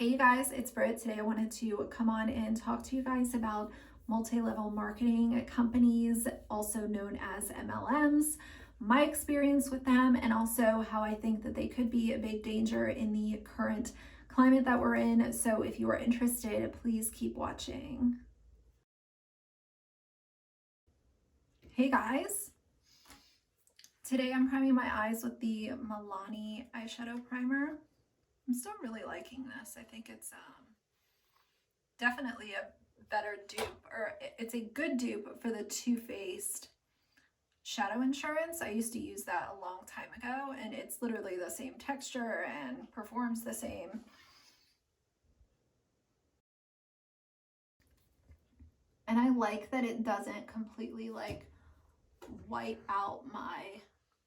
Hey you guys, it's Britt. Today I wanted to come on and talk to you guys about multi-level marketing companies, also known as MLMs, my experience with them, and also how I think that they could be a big danger in the current climate that we're in. So if you are interested, please keep watching. Hey guys, today I'm priming my eyes with the Milani eyeshadow primer. I'm still really liking this. I think it's definitely a better dupe, or it's a good dupe for the Too Faced Shadow Insurance. I used to use that a long time ago, and it's literally the same texture and performs the same. And I like that it doesn't completely like white out my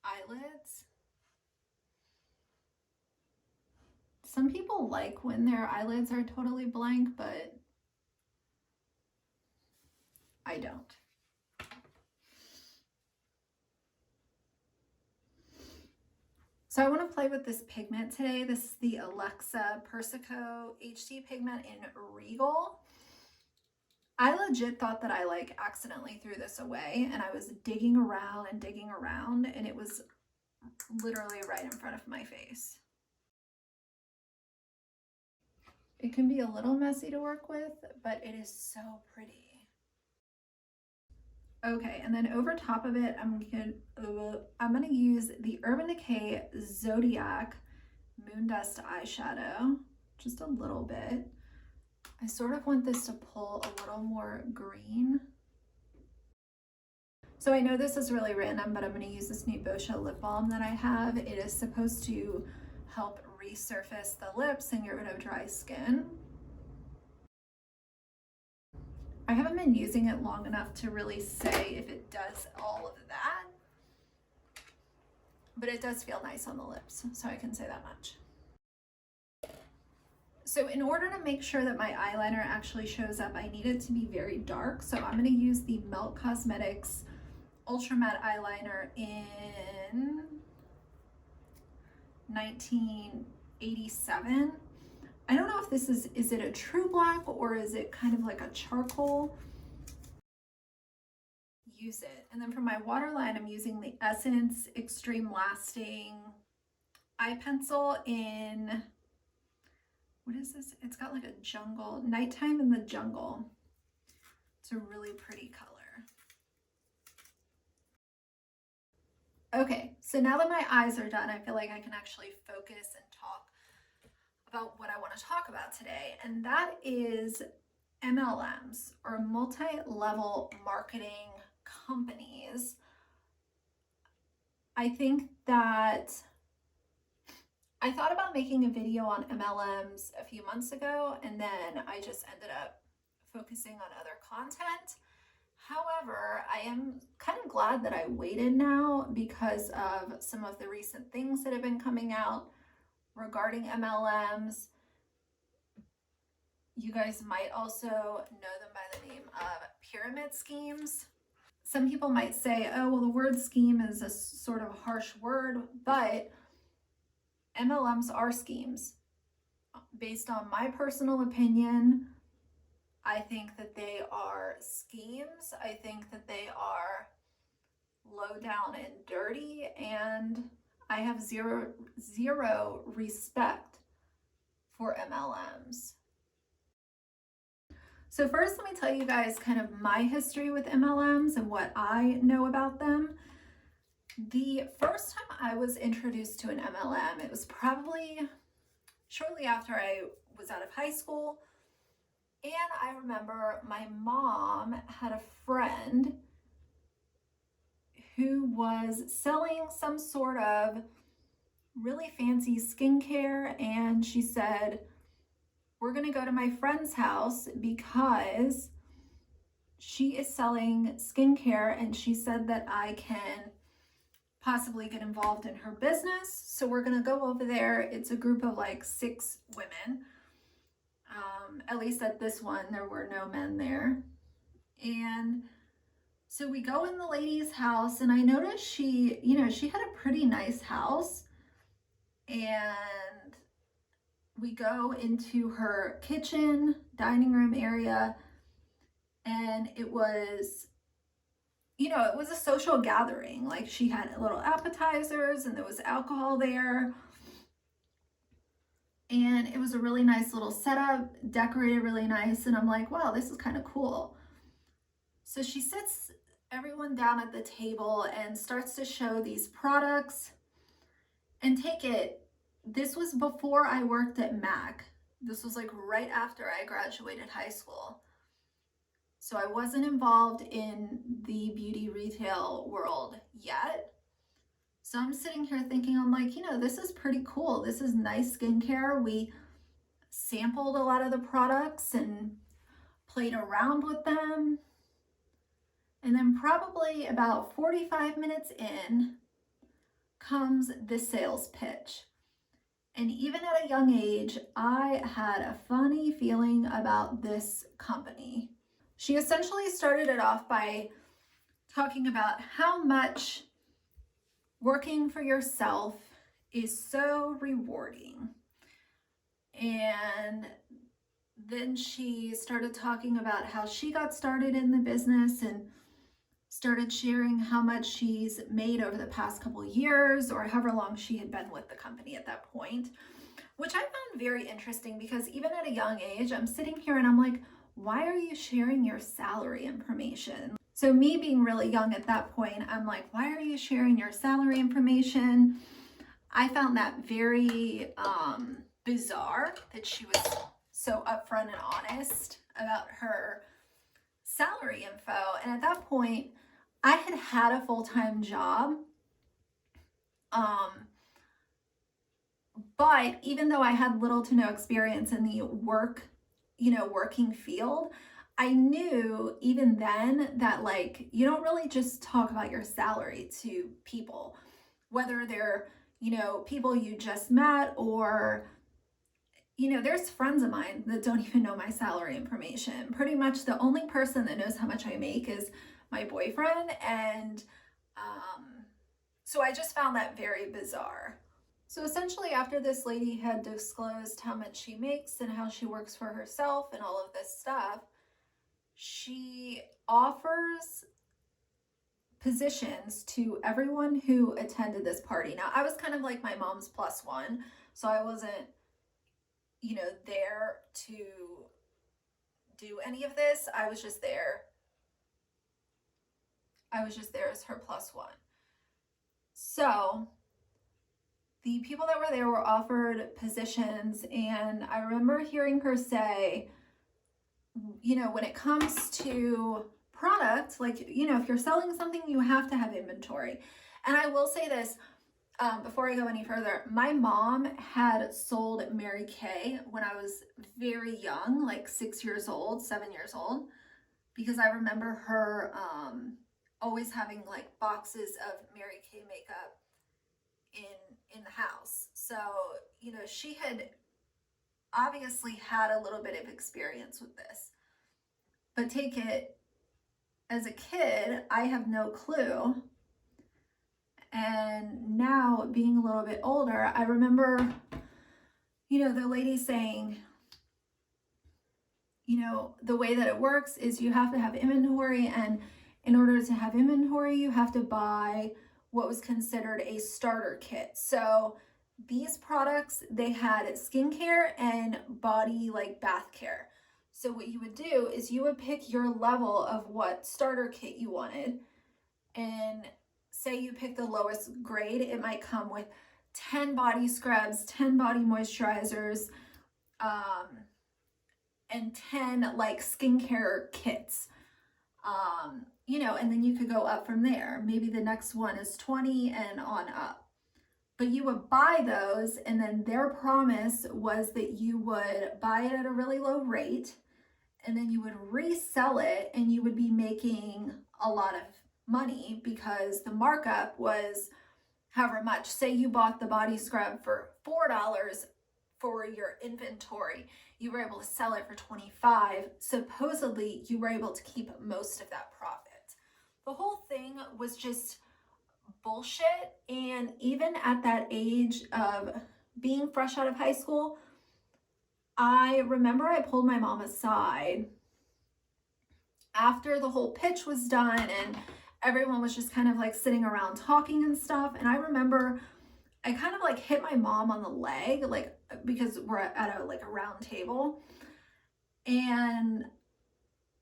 eyelids. Some people like when their eyelids are totally blank, but I don't. So I want to play with this pigment today. This is the Alexa Persico HD pigment in Regal. I legit thought that I like accidentally threw this away, and I was digging around and it was literally right in front of my face. It can be a little messy to work with, but it is so pretty. Okay, and then over top of it, I'm gonna use the Urban Decay Zodiac Moon Dust eyeshadow, just a little bit. I sort of want this to pull a little more green. So I know this is really random, but I'm gonna use this new Boscia lip balm that I have. It is supposed to help resurface the lips and get rid of dry skin. I haven't been using it long enough to really say if it does all of that, but it does feel nice on the lips, so I can say that much. So in order to make sure that my eyeliner actually shows up, I need it to be very dark. So I'm going to use the Melt Cosmetics Ultra Matte Eyeliner in 1987. I don't know if this is it a true black or is it kind of like a charcoal? Use it. And then for my waterline, I'm using the Essence Extreme Lasting Eye Pencil in, what is this? It's got like a jungle, Nighttime in the Jungle. It's a really pretty color. Okay, so now that my eyes are done, I feel like I can actually focus and talk about what I want to talk about today, and that is MLMs, or multi-level marketing companies. I think that I thought about making a video on MLMs a few months ago, and then I just ended up focusing on other content. However, I am kind of glad that I waited now because of some of the recent things that have been coming out regarding MLMs. You guys might also know them by the name of pyramid schemes. Some people might say, oh, well, the word scheme is a sort of harsh word, but MLMs are schemes. Based on my personal opinion, I think that they are schemes. I think that they are low down and dirty, and I have zero respect for MLMs. So first, let me tell you guys kind of my history with MLMs and what I know about them. The first time I was introduced to an MLM, it was probably shortly after I was out of high school. And I remember my mom had a friend who was selling some sort of really fancy skincare, and she said, we're going to go to my friend's house because she is selling skincare, and she said that I can possibly get involved in her business. So we're going to go over there. It's a group of like 6 women. At least at this one, there were no men there. And so we go in the lady's house, and I noticed she had a pretty nice house. And we go into her kitchen, dining room area, and it was, it was a social gathering. Like, she had little appetizers and there was alcohol there. And it was a really nice little setup, decorated really nice. And I'm like, wow, this is kind of cool. So she sits everyone down at the table and starts to show these products. And take it, this was before I worked at MAC. This was like right after I graduated high school. So I wasn't involved in the beauty retail world yet. So I'm sitting here thinking, I'm like, this is pretty cool. This is nice skincare. We sampled a lot of the products and played around with them. And then probably about 45 minutes in comes the sales pitch. And even at a young age, I had a funny feeling about this company. She essentially started it off by talking about how much working for yourself is so rewarding. And then she started talking about how she got started in the business and started sharing how much she's made over the past couple of years, or however long she had been with the company at that point, which I found very interesting because even at a young age, I'm sitting here and I'm like, why are you sharing your salary information? So me being really young at that point, I'm like, why are you sharing your salary information? I found that very bizarre that she was so upfront and honest about her salary info. And at that point, I had a full-time job. But even though I had little to no experience in the working field, I knew even then that, like, you don't really just talk about your salary to people, whether they're, people you just met, or, there's friends of mine that don't even know my salary information. Pretty much the only person that knows how much I make is my boyfriend. And so I just found that very bizarre. So essentially, after this lady had disclosed how much she makes and how she works for herself and all of this stuff, she offers positions to everyone who attended this party. Now, I was kind of like my mom's plus one, so I wasn't, there to do any of this. I was just there as her plus one. So the people that were there were offered positions, and I remember hearing her say, when it comes to product, like, if you're selling something, you have to have inventory. And I will say this, before I go any further, my mom had sold Mary Kay when I was very young, like 6 years old, 7 years old, because I remember her always having like boxes of Mary Kay makeup in the house. So, she had obviously had a little bit of experience with this. But take it, as a kid, I have no clue. And now, being a little bit older, I remember, the lady saying, the way that it works is you have to have inventory, and in order to have inventory, you have to buy what was considered a starter kit. So these products, they had skincare and body, like bath care. So what you would do is you would pick your level of what starter kit you wanted. And say you pick the lowest grade, it might come with 10 body scrubs, 10 body moisturizers, and 10 like skincare kits. And then you could go up from there. Maybe the next one is 20 and on up. But you would buy those, and then their promise was that you would buy it at a really low rate, and then you would resell it, and you would be making a lot of money because the markup was however much. Say you bought the body scrub for $4 for your inventory, you were able to sell it for $25. Supposedly, you were able to keep most of that profit. The whole thing was just bullshit. And even at that age of being fresh out of high school, I remember I pulled my mom aside after the whole pitch was done and everyone was just kind of like sitting around talking and stuff. And I remember I kind of like hit my mom on the leg, like, because we're at a like a round table. And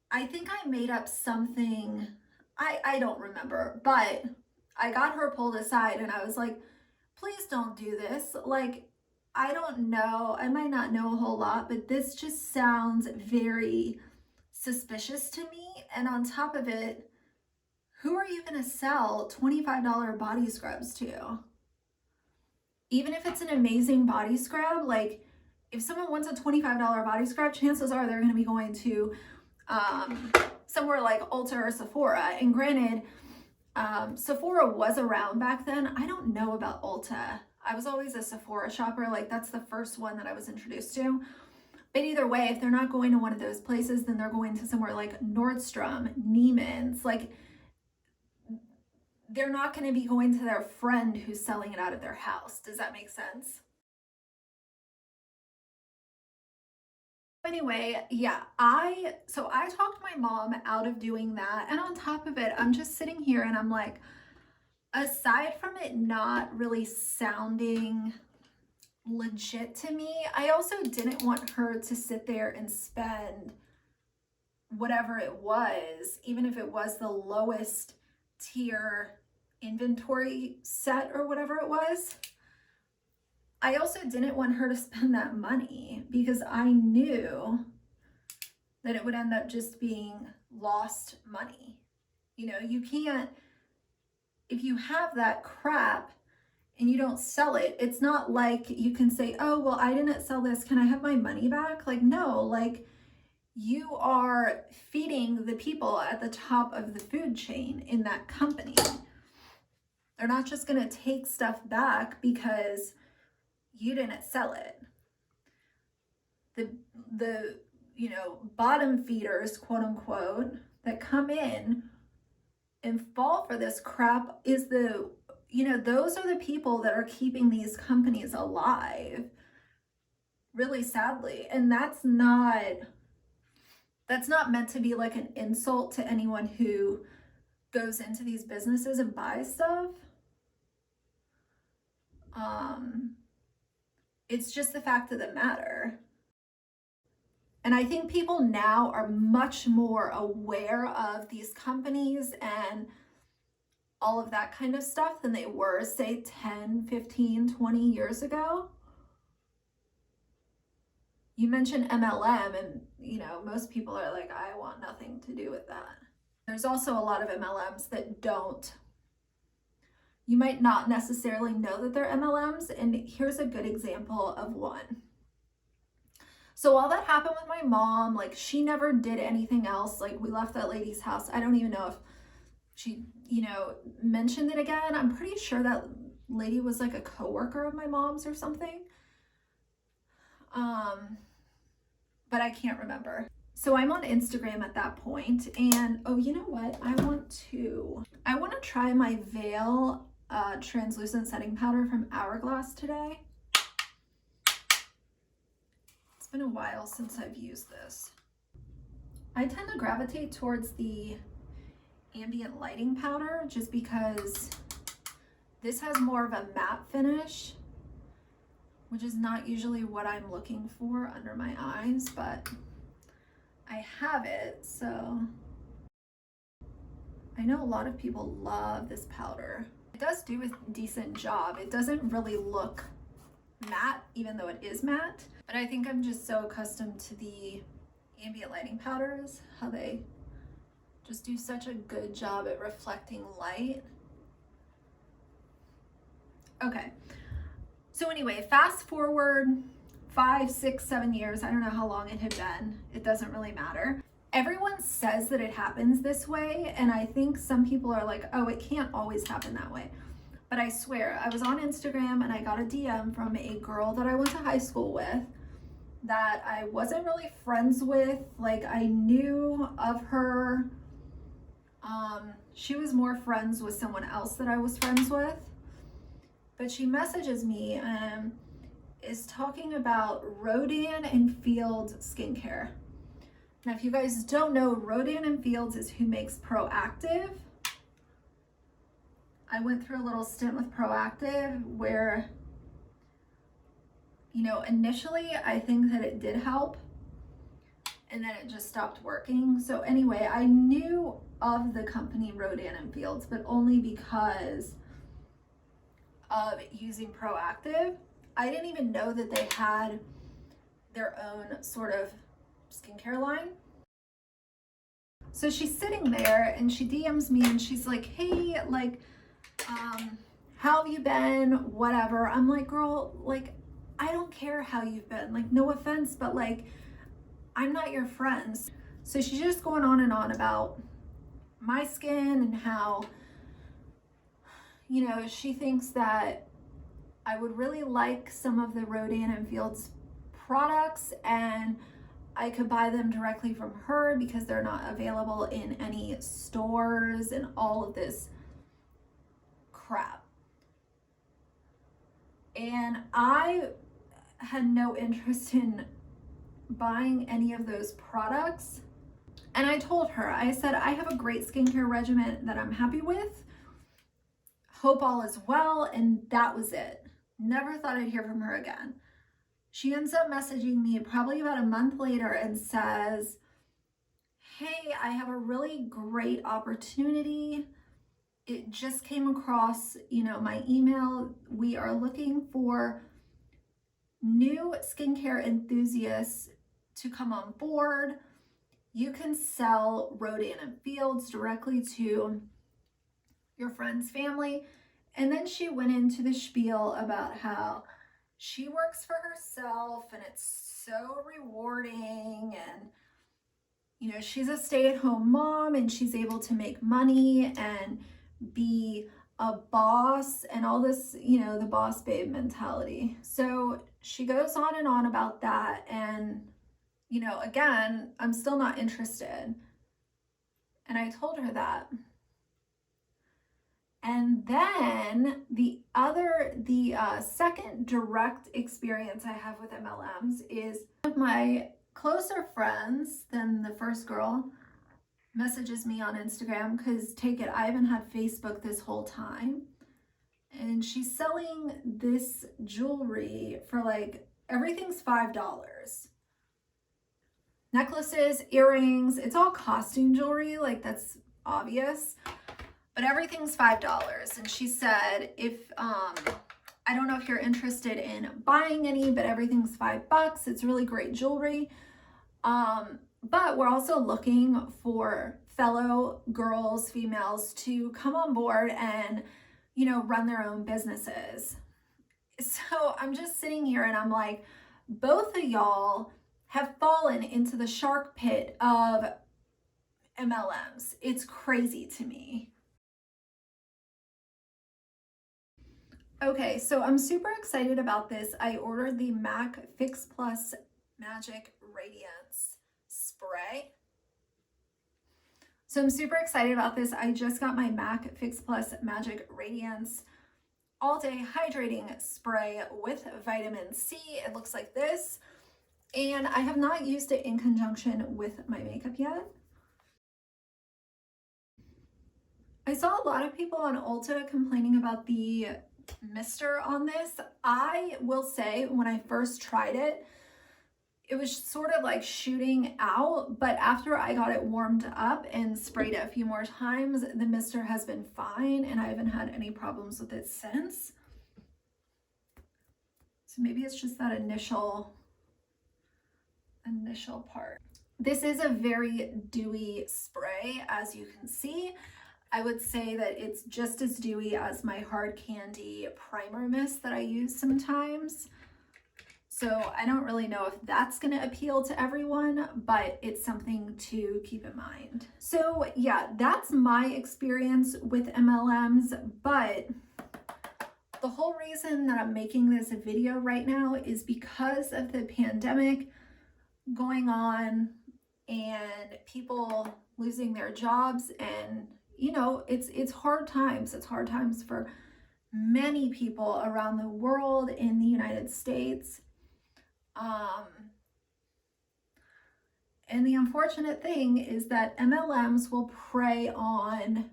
I think I made up something. I don't remember, but I got her pulled aside and I was like, please don't do this. Like, I don't know. I might not know a whole lot, but this just sounds very suspicious to me. And on top of it, who are you going to sell $25 body scrubs to? Even if it's an amazing body scrub, like if someone wants a $25 body scrub, chances are they're going to be going to somewhere like Ulta or Sephora. And granted, Sephora was around back then. I don't know about Ulta. I was always a Sephora shopper. Like that's the first one that I was introduced to. But either way, if they're not going to one of those places, then they're going to somewhere like Nordstrom, Neiman's. Like they're not going to be going to their friend who's selling it out of their house. Does that make sense? Anyway, yeah, I talked my mom out of doing that. And on top of it, I'm just sitting here and I'm like, aside from it not really sounding legit to me, I also didn't want her to sit there and spend whatever it was, even if it was the lowest tier inventory set or whatever it was. I also didn't want her to spend that money because I knew that it would end up just being lost money. You know, you can't, if you have that crap and you don't sell it, it's not like you can say, oh, well, I didn't sell this. Can I have my money back? Like, no, like you are feeding the people at the top of the food chain in that company. They're not just going to take stuff back because you didn't sell it. The you know, bottom feeders, quote unquote, that come in and fall for this crap is the, you know, those are the people that are keeping these companies alive, really sadly. And that's not meant to be like an insult to anyone who goes into these businesses and buys stuff. It's just the fact of the matter. And I think people now are much more aware of these companies and all of that kind of stuff than they were, say, 10, 15, 20 years ago. You mentioned MLM and, you know, most people are like, I want nothing to do with that. There's also a lot of MLMs that don't. You might not necessarily know that they're MLMs, and here's a good example of one. So all that happened with my mom, like she never did anything else. Like we left that lady's house. I don't even know if she, you know, mentioned it again. I'm pretty sure that lady was like a coworker of my mom's or something. But I can't remember. So I'm on Instagram at that point, and oh, you know what? I want to try my Veil translucent setting powder from Hourglass today. It's been a while since I've used this. I tend to gravitate towards the ambient lighting powder just because this has more of a matte finish, which is not usually what I'm looking for under my eyes, but I have it, so I know a lot of people love this powder. It does do a decent job. It doesn't really look matte, even though it is matte, but I think I'm just so accustomed to the ambient lighting powders, how they just do such a good job at reflecting light. Okay, so anyway, fast forward 5, 6, 7 years. I don't know how long it had been. It doesn't really matter. Everyone says that it happens this way, and I think some people are like, oh, it can't always happen that way. But I swear, I was on Instagram and I got a DM from a girl that I went to high school with that I wasn't really friends with. Like, I knew of her. She was more friends with someone else that I was friends with. But she messages me is talking about Rodan and Field skincare. Now, if you guys don't know, Rodan and Fields is who makes Proactive. I went through a little stint with Proactive where, you know, initially I think that it did help and then it just stopped working. So anyway, I knew of the company Rodan and Fields, but only because of using Proactive. I didn't even know that they had their own sort of skincare line. So she's sitting there and she DMs me and she's like, hey, like, how have you been? Whatever. I'm like, girl, like, I don't care how you've been. Like, no offense, but like, I'm not your friends. So she's just going on and on about my skin and how, you know, she thinks that I would really like some of the Rodan and Fields products and I could buy them directly from her because they're not available in any stores and all of this crap. And I had no interest in buying any of those products. And I told her, I said, I have a great skincare regimen that I'm happy with. Hope all is well. And that was it. Never thought I'd hear from her again. She ends up messaging me probably about a month later and says, hey, I have a really great opportunity. It just came across, you know, my email. We are looking for new skincare enthusiasts to come on board. You can sell Rodan and Fields directly to your friend's family. And then she went into the spiel about how she works for herself and it's so rewarding, and you know, she's a stay-at-home mom and she's able to make money and be a boss and all this, you know, the boss babe mentality. So she goes on and on about that, and you know, again, I'm still not interested. And I told her that. And then the second direct experience I have with MLMs is one of my closer friends than the first girl messages me on Instagram, because take it, I haven't had Facebook this whole time. And she's selling this jewelry for like, everything's $5. Necklaces, earrings, it's all costume jewelry, like that's obvious. But everything's $5. And she said, if, I don't know if you're interested in buying any, but everything's $5. It's really great jewelry. But we're also looking for fellow girls, females to come on board and, you know, run their own businesses. So I'm just sitting here and I'm like, both of y'all have fallen into the shark pit of MLMs. It's crazy to me. Okay, so I'm super excited about this. I ordered the MAC Fix Plus Magic Radiance Spray. So I'm super excited about this. I just got my MAC Fix Plus Magic Radiance All Day Hydrating Spray with vitamin C. It looks like this. And I have not used it in conjunction with my makeup yet. I saw a lot of people on Ulta complaining about the mister on this. I will say, when I first tried it, it was sort of like shooting out, but after I got it warmed up and sprayed it a few more times, the mister has been fine and I haven't had any problems with it since. So maybe it's just that initial part. This is a very dewy spray, as you can see. I would say that it's just as dewy as my Hard Candy primer mist that I use sometimes. So I don't really know if that's going to appeal to everyone, but it's something to keep in mind. So yeah, that's my experience with MLMs, but the whole reason that I'm making this video right now is because of the pandemic going on and people losing their jobs, and you know, it's hard times. It's hard times for many people around the world in the United States. And the unfortunate thing is that MLMs will prey on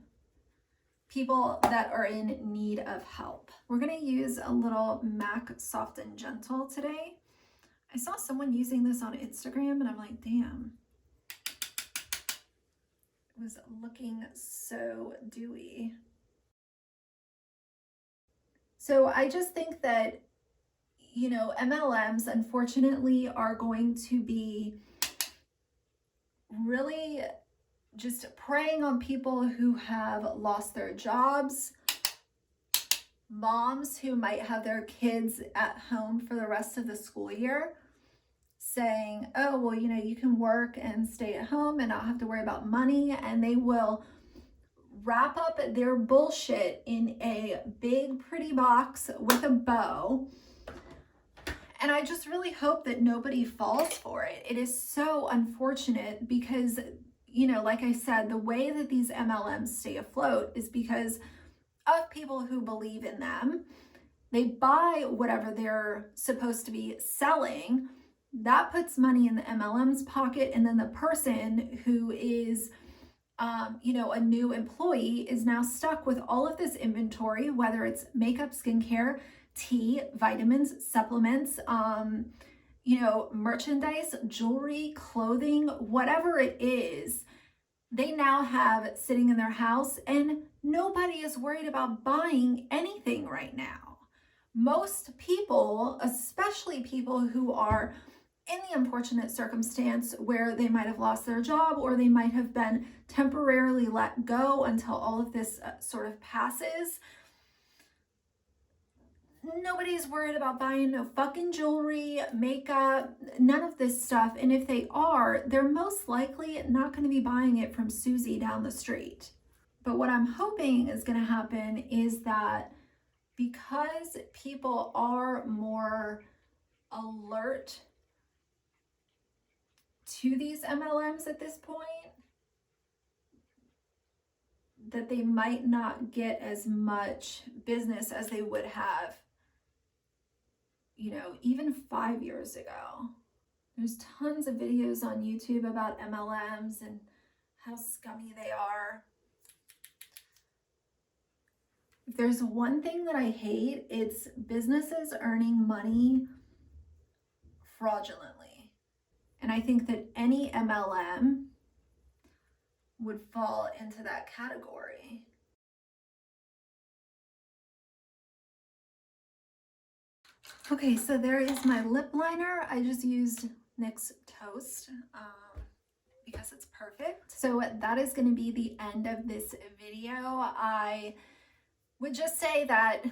people that are in need of help. We're going to use a little MAC Soft and Gentle today. I saw someone using this on Instagram and I'm like, damn, it was looking so dewy. So I just think that, you know, MLMs unfortunately are going to be really just preying on people who have lost their jobs, moms who might have their kids at home for the rest of the school year, saying, oh, well, you know, you can work and stay at home and not have to worry about money. And they will wrap up their bullshit in a big, pretty box with a bow. And I just really hope that nobody falls for it. It is so unfortunate because, you know, like I said, the way that these MLMs stay afloat is because of people who believe in them. They buy whatever they're supposed to be selling. That puts money in the MLM's pocket. And then the person who is, you know, a new employee is now stuck with all of this inventory, whether it's makeup, skincare, tea, vitamins, supplements, you know, merchandise, jewelry, clothing, whatever it is, they now have sitting in their house, and nobody is worried about buying anything right now. Most people, especially people who are in the unfortunate circumstance where they might have lost their job or they might have been temporarily let go until all of this sort of passes, nobody's worried about buying no fucking jewelry, makeup, none of this stuff. And if they are, they're most likely not going to be buying it from Susie down the street. But what I'm hoping is going to happen is that because people are more alert to these MLMs at this point, that they might not get as much business as they would have, you know, even 5 years ago. There's tons of videos on YouTube about MLMs and how scummy they are. If there's one thing that I hate, it's businesses earning money fraudulently. And I think that any MLM would fall into that category. Okay, so there is my lip liner. I just used NYX Toast because it's perfect. So that is going to be the end of this video. I would just say that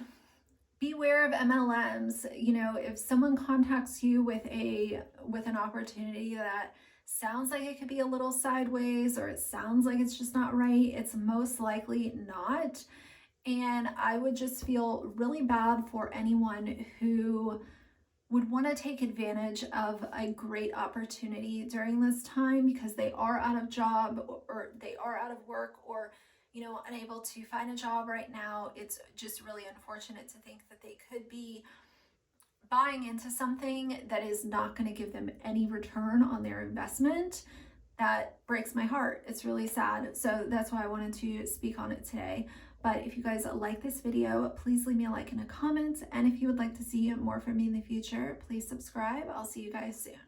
beware of MLMs. You know, if someone contacts you with an opportunity that sounds like it could be a little sideways, or it sounds like it's just not right, it's most likely not. And I would just feel really bad for anyone who would want to take advantage of a great opportunity during this time because they are out of job or they are out of work, or, you know, unable to find a job right now. It's just really unfortunate to think that they could be buying into something that is not going to give them any return on their investment. That breaks my heart. It's really sad. So that's why I wanted to speak on it today. But if you guys like this video, please leave me a like and a comment. And if you would like to see more from me in the future, please subscribe. I'll see you guys soon.